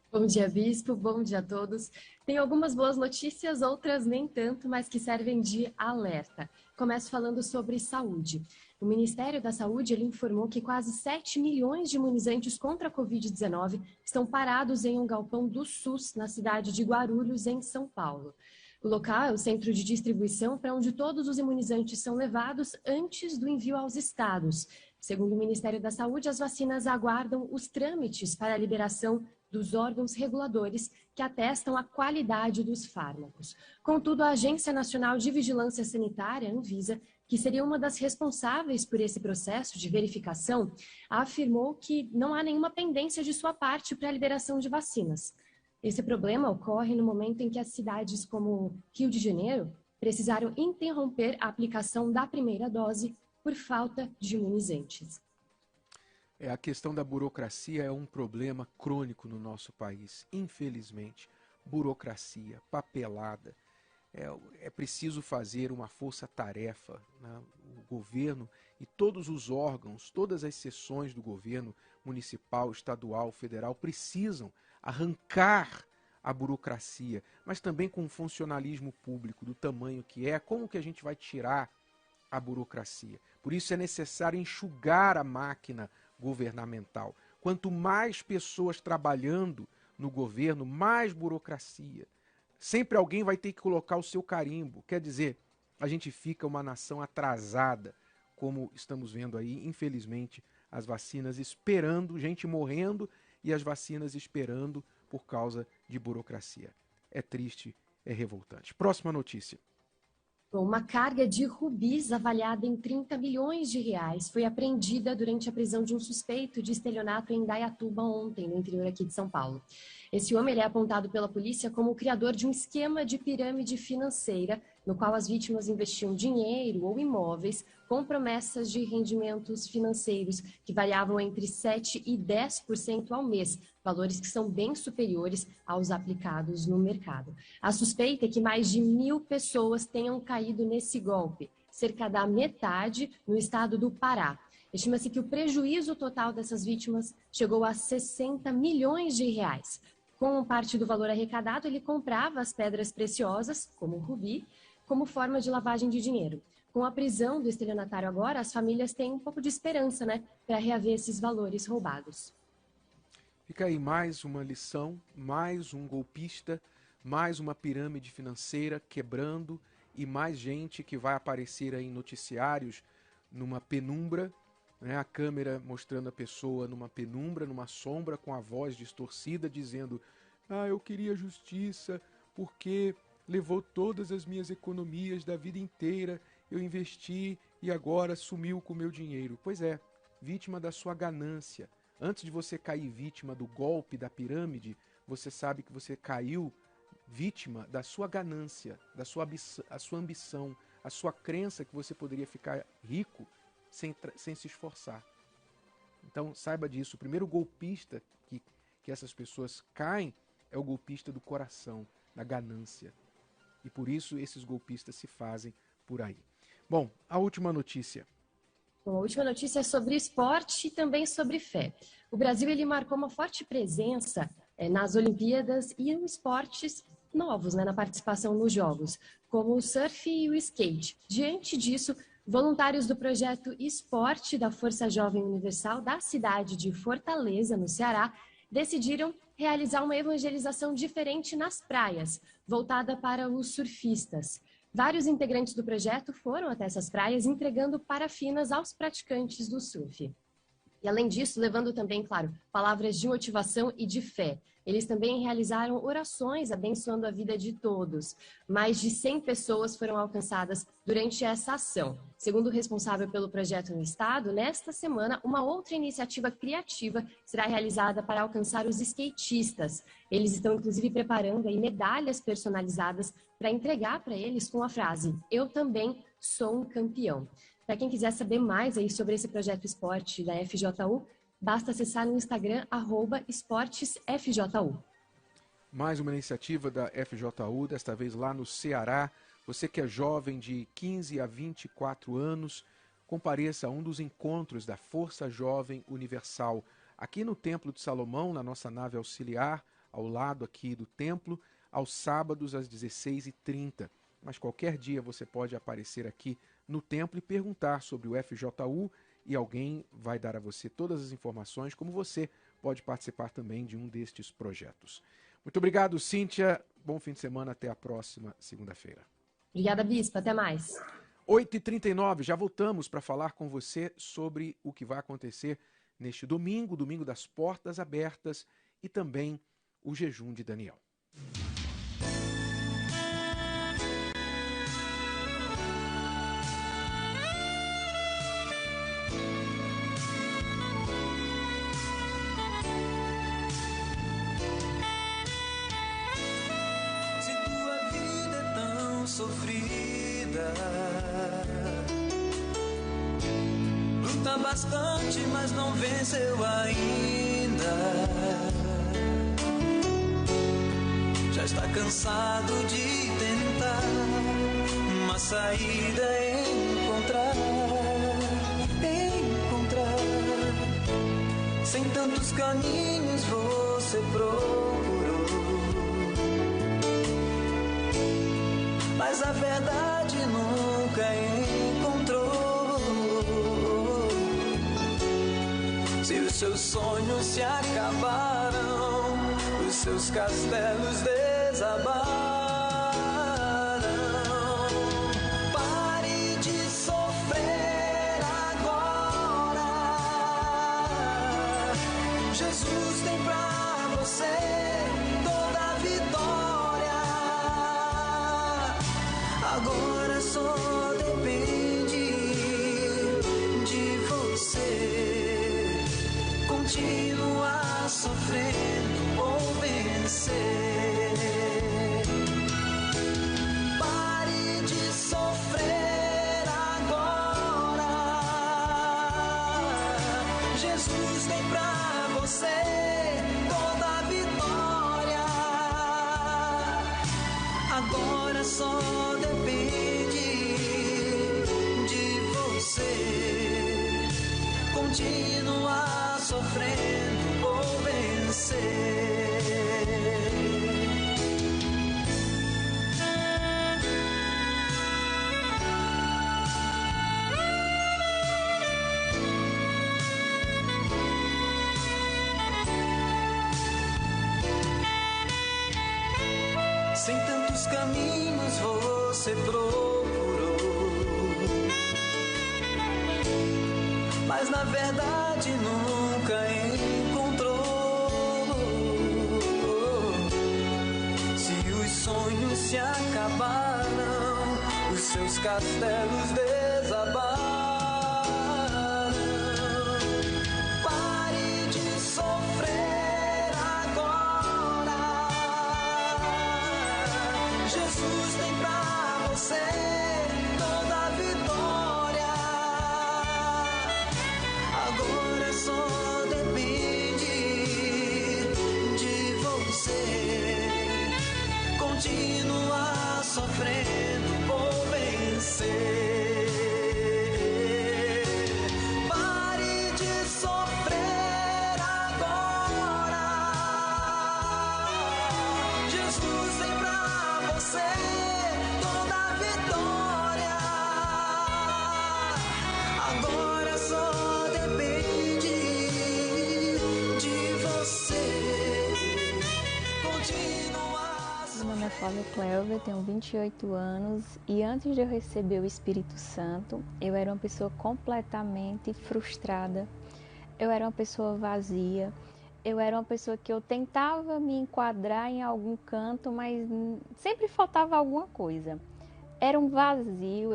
Speaker 11: Bom dia, Bispo. Bom dia a todos. Tem algumas boas notícias, outras nem tanto, mas que servem de alerta. Começo falando sobre saúde. O Ministério da Saúde ele informou que quase 7 milhões de imunizantes contra a Covid-19 estão parados em um galpão do SUS, na cidade de Guarulhos, em São Paulo. O local é o centro de distribuição para onde todos os imunizantes são levados antes do envio aos estados. Segundo o Ministério da Saúde, as vacinas aguardam os trâmites para a liberação dos órgãos reguladores que atestam a qualidade dos fármacos. Contudo, a Agência Nacional de Vigilância Sanitária, Anvisa, que seria uma das responsáveis por esse processo de verificação, afirmou que não há nenhuma pendência de sua parte para a liberação de vacinas. Esse problema ocorre no momento em que as cidades como Rio de Janeiro precisaram interromper a aplicação da primeira dose por falta de imunizantes.
Speaker 2: A questão da burocracia é um problema crônico no nosso país, infelizmente. Burocracia, papelada. É preciso fazer uma força-tarefa, né? O governo e todos os órgãos, todas as seções do governo municipal, estadual, federal, precisam arrancar a burocracia, mas também com o funcionalismo público do tamanho que é, como que a gente vai tirar a burocracia? Por isso é necessário enxugar a máquina governamental. Quanto mais pessoas trabalhando no governo, mais burocracia. Sempre alguém vai ter que colocar o seu carimbo. Quer dizer, a gente fica uma nação atrasada, como estamos vendo aí, infelizmente, as vacinas esperando, gente morrendo e as vacinas esperando por causa de burocracia. É triste, é revoltante. Próxima notícia.
Speaker 11: Uma carga de rubis avaliada em 30 milhões de reais foi apreendida durante a prisão de um suspeito de estelionato em Indaiatuba ontem, no interior aqui de São Paulo. Esse homem ele é apontado pela polícia como o criador de um esquema de pirâmide financeira, no qual as vítimas investiam dinheiro ou imóveis com promessas de rendimentos financeiros que variavam entre 7% e 10% ao mês, valores que são bem superiores aos aplicados no mercado. A suspeita é que mais de 1.000 pessoas tenham caído nesse golpe, cerca da metade no estado do Pará. Estima-se que o prejuízo total dessas vítimas chegou a 60 milhões de reais. Com parte do valor arrecadado, ele comprava as pedras preciosas, como o rubi, como forma de lavagem de dinheiro. Com a prisão do estelionatário agora, as famílias têm um pouco de esperança, para reaver esses valores roubados.
Speaker 2: Fica aí mais uma lição, mais um golpista, mais uma pirâmide financeira quebrando e mais gente que vai aparecer aí em noticiários numa penumbra, a câmera mostrando a pessoa numa penumbra, numa sombra, com a voz distorcida, dizendo: eu queria justiça porque levou todas as minhas economias da vida inteira, eu investi e agora sumiu com o meu dinheiro. Pois é, vítima da sua ganância. Antes de você cair vítima do golpe da pirâmide, você sabe que você caiu vítima da sua ganância, da sua ambição, a sua crença que você poderia ficar rico sem se esforçar. Então saiba disso. O primeiro golpista que essas pessoas caem é o golpista do coração, da ganância. E por isso esses golpistas se fazem por aí. Bom, a última notícia.
Speaker 11: Bom, a última notícia é sobre esporte e também sobre fé. O Brasil ele marcou uma forte presença nas Olimpíadas e em esportes novos, na participação nos Jogos, como o surf e o skate. Diante disso, voluntários do projeto Esporte da Força Jovem Universal da cidade de Fortaleza, no Ceará, decidiram realizar uma evangelização diferente nas praias, voltada para os surfistas. Vários integrantes do projeto foram até essas praias entregando parafinas aos praticantes do surf. E além disso, levando também, claro, palavras de motivação e de fé. Eles também realizaram orações abençoando a vida de todos. Mais de 100 pessoas foram alcançadas durante essa ação. Segundo o responsável pelo projeto no estado, nesta semana, uma outra iniciativa criativa será realizada para alcançar os skatistas. Eles estão, inclusive, preparando aí medalhas personalizadas para entregar para eles com a frase: "Eu também sou um campeão". Para quem quiser saber mais aí sobre esse projeto esporte da FJU, basta acessar no Instagram, @esportesfju.
Speaker 2: Mais uma iniciativa da FJU, desta vez lá no Ceará. Você que é jovem de 15 a 24 anos, compareça a um dos encontros da Força Jovem Universal. Aqui no Templo de Salomão, na nossa nave auxiliar, ao lado aqui do templo, aos sábados às 16h30. Mas qualquer dia você pode aparecer aqui no templo e perguntar sobre o FJU e alguém vai dar a você todas as informações, como você pode participar também de um destes projetos. Muito obrigado, Cíntia. Bom fim de semana. Até a próxima segunda-feira.
Speaker 11: Obrigada, Bispo. Até mais.
Speaker 2: 8h39, já voltamos para falar com você sobre o que vai acontecer neste domingo, domingo das portas abertas e também o jejum de Daniel.
Speaker 12: Sofrida, luta bastante, mas não venceu ainda. Já está cansado de tentar uma saída, encontrar. Sem tantos caminhos você procurou, mas a verdade nunca encontrou. Se os seus sonhos se acabaram, os seus castelos desabaram. Pare de sofrer agora. Jesus tem pra você toda a vitória. Agora só depende de você continuar sofrendo ou vencer. Pare de sofrer agora. Jesus tem pra você toda a vitória. Agora só continuar sofrendo ou vencer. Sem tantos caminhos você procurou, mas na verdade nunca encontrou. Se os sonhos se acabaram, os seus castelos desabaram. Pare de sofrer agora.
Speaker 13: Cléovia, tenho 28 anos e antes de eu receber o Espírito Santo, eu era uma pessoa completamente frustrada, eu era uma pessoa vazia, eu era uma pessoa que eu tentava me enquadrar em algum canto, mas sempre faltava alguma coisa. Era um vazio,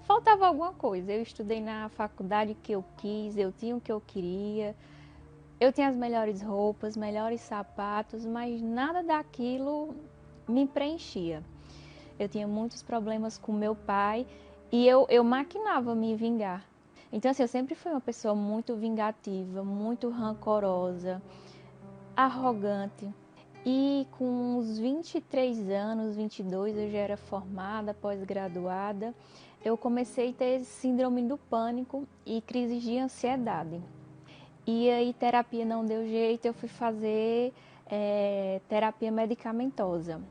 Speaker 13: faltava alguma coisa. Eu estudei na faculdade que eu quis, eu tinha o que eu queria, eu tinha as melhores roupas, melhores sapatos, mas nada daquilo me preenchia. Eu tinha muitos problemas com meu pai e eu maquinava me vingar. Então, assim, eu sempre fui uma pessoa muito vingativa, muito rancorosa, arrogante. E com uns 23 anos, 22, eu já era formada, pós-graduada, eu comecei a ter síndrome do pânico e crises de ansiedade. E aí terapia não deu jeito, eu fui fazer terapia medicamentosa.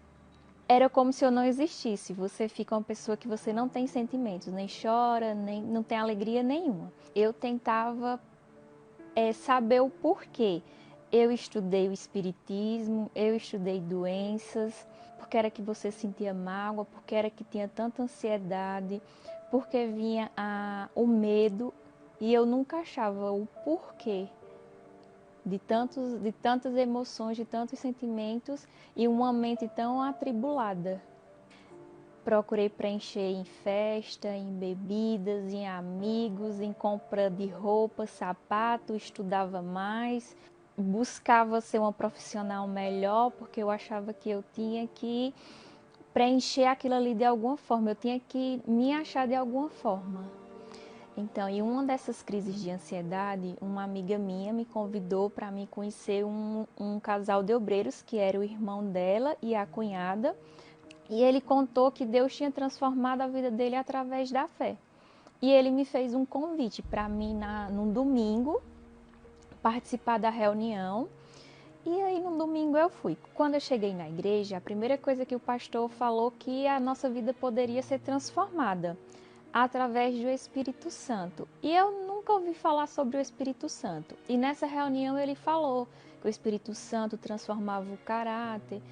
Speaker 13: Era como se eu não existisse. Você fica uma pessoa que você não tem sentimentos, nem chora, nem não tem alegria nenhuma. Eu tentava saber o porquê. Eu estudei o espiritismo, eu estudei doenças, porque era que você sentia mágoa, porque era que tinha tanta ansiedade, porque vinha o medo e eu nunca achava o porquê de tantas emoções, de tantos sentimentos e uma mente tão atribulada. Procurei preencher em festa, em bebidas, em amigos, em compra de roupa, sapato, estudava mais, buscava ser uma profissional melhor, porque eu achava que eu tinha que preencher aquilo ali de alguma forma, eu tinha que me achar de alguma forma. Então, em uma dessas crises de ansiedade, uma amiga minha me convidou para mim conhecer um casal de obreiros, que era o irmão dela e a cunhada, e ele contou que Deus tinha transformado a vida dele através da fé. E ele me fez um convite para mim, num domingo, participar da reunião. E aí, no domingo eu fui. Quando eu cheguei na igreja, a primeira coisa que o pastor falou que a nossa vida poderia ser transformada através do Espírito Santo. E eu nunca ouvi falar sobre o Espírito Santo. E nessa reunião ele falou que o Espírito Santo transformava o caráter,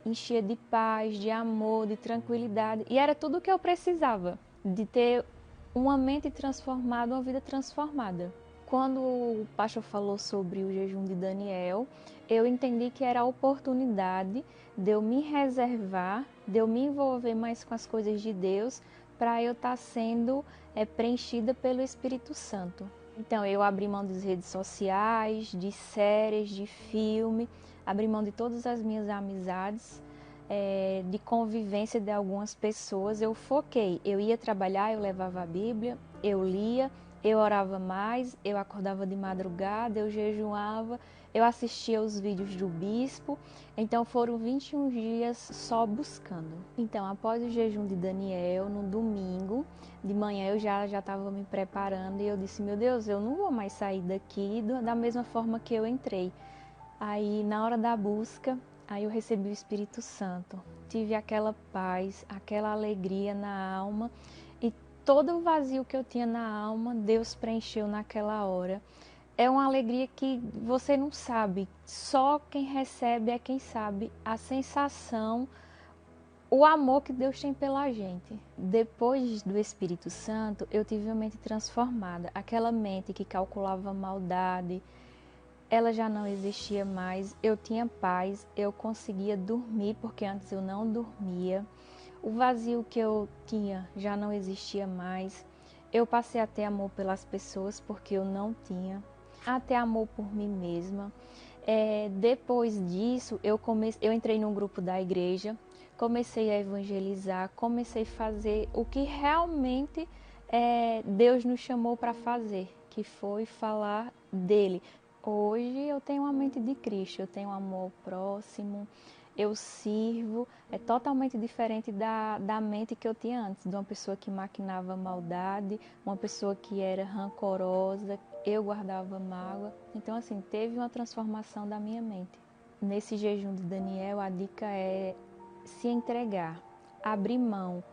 Speaker 13: enchia de paz, de amor, de tranquilidade. E era tudo o que eu precisava, de ter uma mente transformada, uma vida transformada. Quando o pastor falou sobre o jejum de Daniel, eu entendi que era a oportunidade de eu me reservar, de eu me envolver mais com as coisas de Deus, para eu estar sendo preenchida pelo Espírito Santo. Então, eu abri mão das redes sociais, de séries, de filme, abri mão de todas as minhas amizades, de convivência de algumas pessoas. Eu foquei, eu ia trabalhar, eu levava a Bíblia, eu lia, eu orava mais, eu acordava de madrugada, eu jejuava, eu assistia os vídeos do bispo. Então foram 21 dias só buscando. Então, após o jejum de Daniel, no domingo, de manhã eu já estava me preparando e eu disse, meu Deus, eu não vou mais sair daqui da mesma forma que eu entrei. Aí, na hora da busca, aí eu recebi o Espírito Santo. Tive aquela paz, aquela alegria na alma. Todo o vazio que eu tinha na alma, Deus preencheu naquela hora. É uma alegria que você não sabe, só quem recebe é quem sabe a sensação, o amor que Deus tem pela gente. Depois do Espírito Santo, eu tive uma mente transformada. Aquela mente que calculava maldade, ela já não existia mais. Eu tinha paz, eu conseguia dormir, porque antes eu não dormia. O vazio que eu tinha já não existia mais. Eu passei a ter amor pelas pessoas porque eu não tinha. A ter amor por mim mesma. Depois disso, eu entrei num grupo da igreja, comecei a evangelizar, comecei a fazer o que realmente Deus nos chamou para fazer, que foi falar dele. Hoje eu tenho uma mente de Cristo, eu tenho amor ao próximo, eu sirvo, é totalmente diferente da mente que eu tinha antes, de uma pessoa que maquinava maldade, uma pessoa que era rancorosa, eu guardava mágoa. Então, assim, teve uma transformação da minha mente. Nesse jejum de Daniel, a dica é se entregar, abrir mão,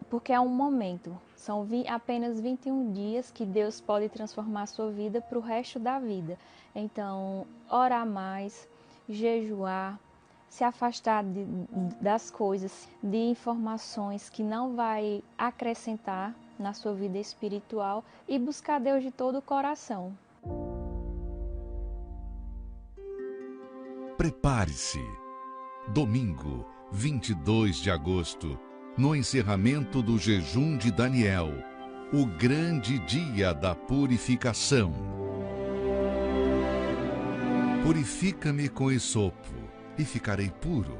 Speaker 13: porque é um momento, são apenas 21 dias que Deus pode transformar a sua vida para o resto da vida. Então, orar mais, jejuar, se afastar das coisas, de informações que não vai acrescentar na sua vida espiritual e buscar Deus de todo o coração.
Speaker 3: Prepare-se. Domingo, 22 de agosto, no encerramento do jejum de Daniel, o grande dia da purificação. Purifica-me com esopo, e ficarei puro.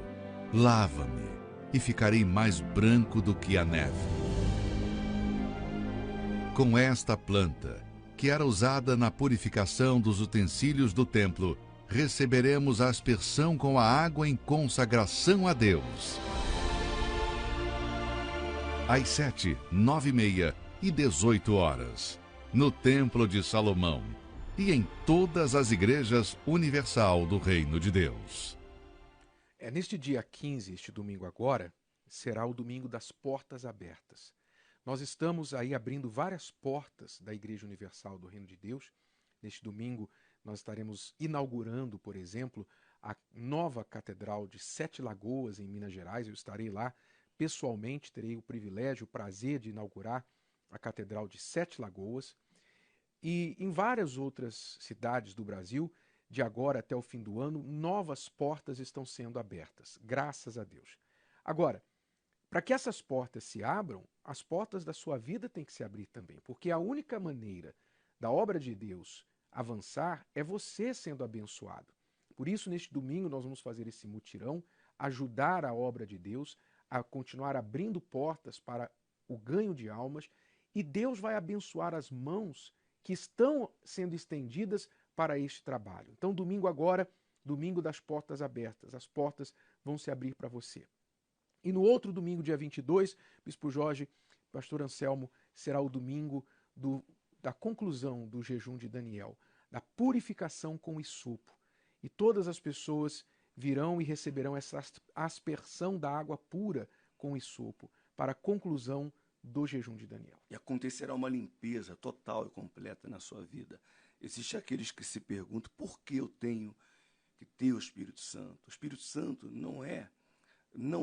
Speaker 3: Lava-me, e ficarei mais branco do que a neve. Com esta planta, que era usada na purificação dos utensílios do templo, receberemos a aspersão com a água em consagração a Deus. Às 7, 9h30 e 18 horas, no Templo de Salomão e em todas as igrejas universal do Reino de Deus.
Speaker 2: Neste dia 15, este domingo agora, será o domingo das portas abertas. Nós estamos aí abrindo várias portas da Igreja Universal do Reino de Deus. Neste domingo, nós estaremos inaugurando, por exemplo, a nova Catedral de Sete Lagoas, em Minas Gerais. Eu estarei lá pessoalmente, terei o privilégio, o prazer de inaugurar a Catedral de Sete Lagoas. E em várias outras cidades do Brasil, de agora até o fim do ano, novas portas estão sendo abertas, graças a Deus. Agora, para que essas portas se abram, as portas da sua vida têm que se abrir também, porque a única maneira da obra de Deus avançar é você sendo abençoado. Por isso, neste domingo, nós vamos fazer esse mutirão, ajudar a obra de Deus a continuar abrindo portas para o ganho de almas, e Deus vai abençoar as mãos que estão sendo estendidas para este trabalho. Então, domingo agora, domingo das portas abertas, as portas vão se abrir para você. E no outro domingo, dia 22, Bispo Jorge, Pastor Anselmo, será o domingo da conclusão do jejum de Daniel, da purificação com hisopo. E todas as pessoas virão e receberão essa aspersão da água pura com hisopo para a conclusão do jejum de Daniel.
Speaker 9: E acontecerá uma limpeza total e completa na sua vida. Existem aqueles que se perguntam por que eu tenho que ter o Espírito Santo. O Espírito Santo não é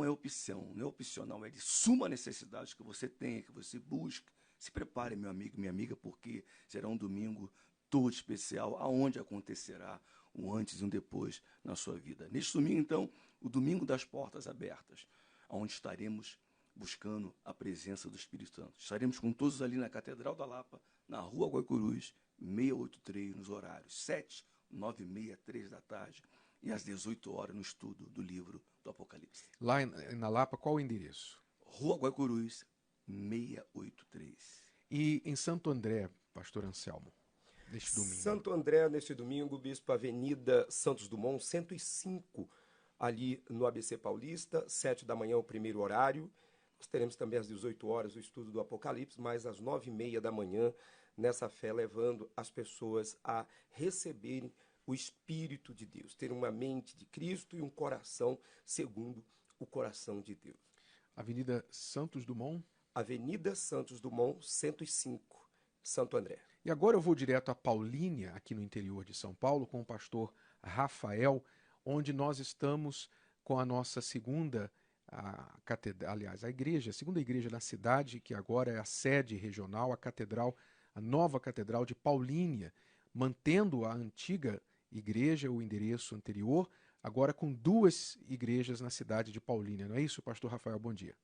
Speaker 9: opção, não é opcional, é de suma necessidade que você tenha, que você busque. Se prepare, meu amigo, minha amiga, porque será um domingo todo especial, aonde acontecerá um antes e um depois na sua vida. Neste domingo, então, o domingo das portas abertas, onde estaremos buscando a presença do Espírito Santo. Estaremos com todos ali na Catedral da Lapa, na Rua Guaicurus, 683, nos horários 7, 9h30, 3 da tarde e às 18 horas no estudo do livro do Apocalipse.
Speaker 2: Lá na Lapa, qual o endereço?
Speaker 9: Rua Guaicurus, 683.
Speaker 2: E em Santo André, Pastor Anselmo, neste domingo?
Speaker 10: Santo André, neste domingo, Bispo, Avenida Santos Dumont, 105, ali no ABC Paulista, 7 da manhã, o primeiro horário. Nós teremos também às 18 horas o estudo do Apocalipse, mas às 9h30 da manhã, nessa fé, levando as pessoas a receberem o Espírito de Deus, ter uma mente de Cristo e um coração segundo o coração de Deus.
Speaker 2: Avenida Santos Dumont?
Speaker 10: Avenida Santos Dumont, 105, Santo André.
Speaker 2: E agora eu vou direto a Paulínia, aqui no interior de São Paulo, com o pastor Rafael, onde nós estamos com a nossa segunda a segunda igreja da cidade, que agora é a sede regional, a nova catedral de Paulínia, mantendo a antiga igreja, o endereço anterior, agora com 2 igrejas na cidade de Paulínia. Não é isso, pastor Rafael? Bom dia.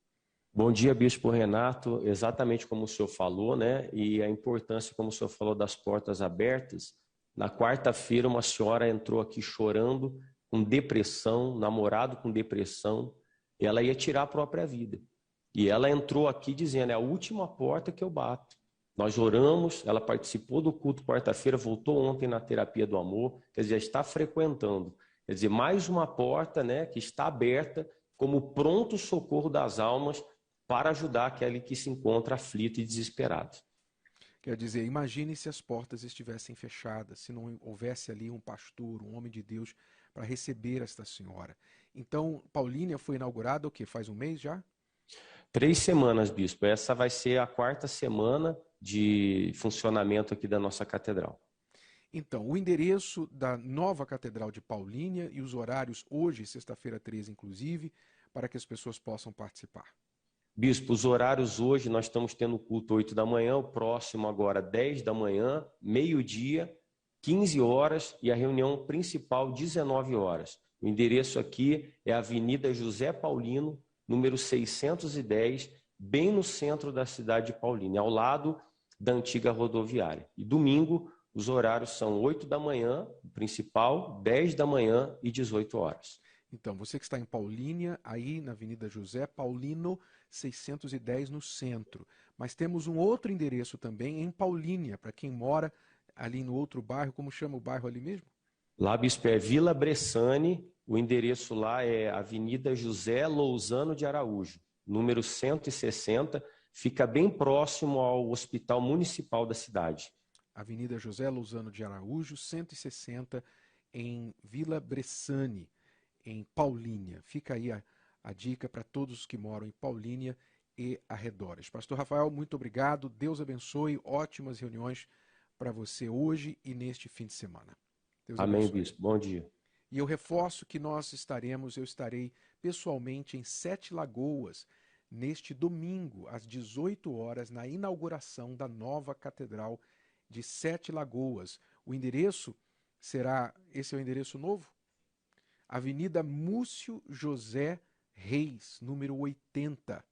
Speaker 14: Bom dia, Bispo Renato. Exatamente como o senhor falou, né? E a importância, como o senhor falou, das portas abertas. Na quarta-feira, uma senhora entrou aqui chorando, com depressão, namorado com depressão. Ela ia tirar a própria vida. E ela entrou aqui dizendo, é a última porta que eu bato. Nós oramos, ela participou do culto quarta-feira, voltou ontem na terapia do amor, quer dizer, está frequentando. Quer dizer, mais uma porta, né, que está aberta como pronto socorro das almas para ajudar aquele que se encontra aflito e desesperado.
Speaker 2: Quer dizer, imagine se as portas estivessem fechadas, se não houvesse ali um pastor, um homem de Deus para receber esta senhora. Então, Paulínia foi inaugurada o quê? Faz um mês já?
Speaker 14: 3 semanas, Bispo. Essa vai ser a 4ª semana de funcionamento aqui da nossa catedral.
Speaker 2: Então, o endereço da nova Catedral de Paulínia e os horários hoje, sexta-feira 13, inclusive, para que as pessoas possam participar.
Speaker 14: Bispo, os horários hoje, nós estamos tendo culto 8 da manhã, o próximo agora 10 da manhã, meio-dia, 15 horas e a reunião principal 19 horas. O endereço aqui é a Avenida José Paulino, número 610, bem no centro da cidade de Paulínia, ao lado da antiga rodoviária. E domingo, os horários são 8 da manhã, o principal, 10 da manhã e 18 horas.
Speaker 2: Então, você que está em Paulínia, aí na Avenida José Paulino, 610 no centro. Mas temos um outro endereço também em Paulínia, para quem mora ali no outro bairro. Como chama o bairro ali mesmo?
Speaker 14: Lá, bispo, é Vila Bressane, o endereço lá é Avenida José Lousano de Araújo, número 160, fica bem próximo ao Hospital Municipal da cidade.
Speaker 2: Avenida José Lousano de Araújo, 160, em Vila Bressane, em Paulínia. Fica aí a dica para todos que moram em Paulínia e arredores. Pastor Rafael, muito obrigado. Deus abençoe. Ótimas reuniões para você hoje e neste fim de semana. Deus
Speaker 14: Amém,
Speaker 2: abençoe.
Speaker 14: bispo. Bom dia.
Speaker 2: E eu reforço que eu estarei pessoalmente em Sete Lagoas, neste domingo, às 18 horas, na inauguração da nova Catedral de Sete Lagoas. O endereço será, esse é o endereço novo? Avenida Múcio José Reis, número 80.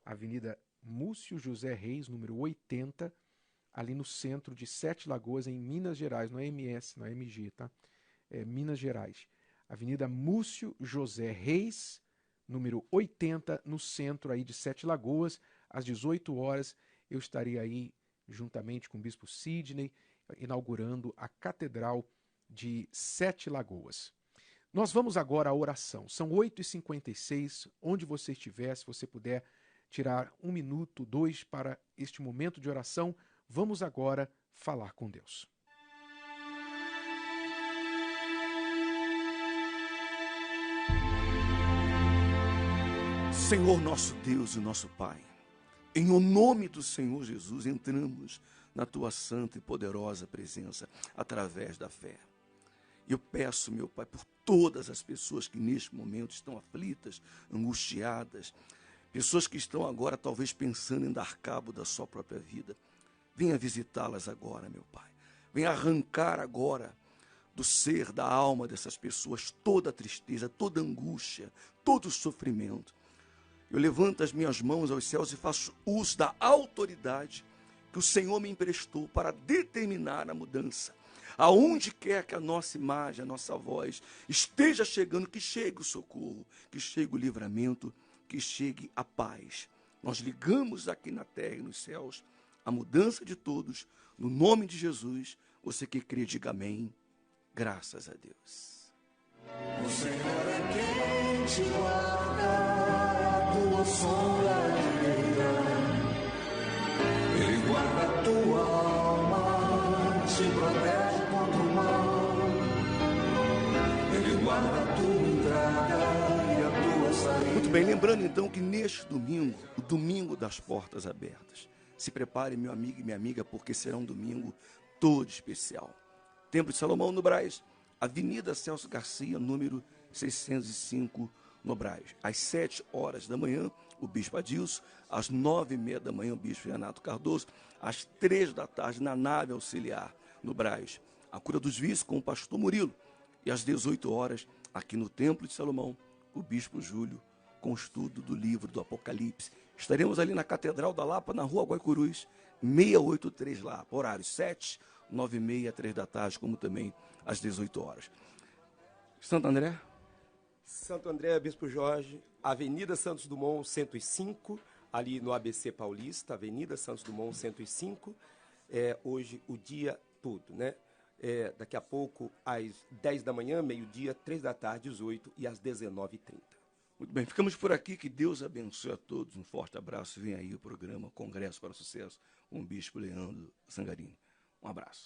Speaker 2: Avenida Múcio José Reis, número 80, ali no centro de Sete Lagoas, em Minas Gerais. Não é MS, não é MG, tá? É Minas Gerais. Avenida Múcio José Reis, número 80, no centro aí de Sete Lagoas, às 18 horas. Eu estarei aí, juntamente com o Bispo Sidney, inaugurando a Catedral de Sete Lagoas. Nós vamos agora à oração. São 8h56. Onde você estiver, se você puder tirar 1 minuto, 2 para este momento de oração, vamos agora falar com Deus.
Speaker 9: Senhor nosso Deus e nosso Pai, em o nome do Senhor Jesus, entramos na Tua santa e poderosa presença através da fé. Eu peço, meu Pai, por todas as pessoas que neste momento estão aflitas, angustiadas, pessoas que estão agora talvez pensando em dar cabo da sua própria vida. Venha visitá-las agora, meu Pai. Venha arrancar agora do ser, da alma dessas pessoas toda a tristeza, toda a angústia, todo o sofrimento. Eu levanto as minhas mãos aos céus e faço uso da autoridade que o Senhor me emprestou para determinar a mudança. Aonde quer que a nossa imagem, a nossa voz esteja chegando, que chegue o socorro, que chegue o livramento, que chegue a paz. Nós ligamos aqui na terra e nos céus a mudança de todos, no nome de Jesus. Você que crê, diga amém. Graças a Deus.
Speaker 12: O Senhor é quem te guarda, a tua sombra direita. Ele guarda a tua alma, te protege contra o mal. Ele guarda a tua entrada e a tua saída.
Speaker 9: Muito bem, lembrando então que neste domingo, o domingo das portas abertas, se prepare, meu amigo e minha amiga, porque será um domingo todo especial. Templo de Salomão, no Brás, Avenida Celso Garcia, número 605, no Brás. Às 7 horas da manhã, o Bispo Adilson. Às 9h30 da manhã, o Bispo Renato Cardoso. Às 3 da tarde, na nave auxiliar, no Brás, a cura dos vícios com o pastor Murilo. E às 18 horas, aqui no Templo de Salomão, o Bispo Júlio, com o estudo do livro do Apocalipse. Estaremos ali na Catedral da Lapa, na Rua Guaicurus, 683 Lapa. Horários 7, 9h30, 3 da tarde, como também às 18 horas. Santo André?
Speaker 10: Santo André, Bispo Jorge, Avenida Santos Dumont 105, ali no ABC Paulista, Avenida Santos Dumont 105, hoje o dia todo, né? Daqui a pouco, às 10 da manhã, meio-dia, 3 da tarde, 18 e às 19h30.
Speaker 9: Muito bem, ficamos por aqui, que Deus abençoe a todos, um forte abraço, vem aí o programa Congresso para o Sucesso, com o Bispo Leandro Sangarini. Um abraço.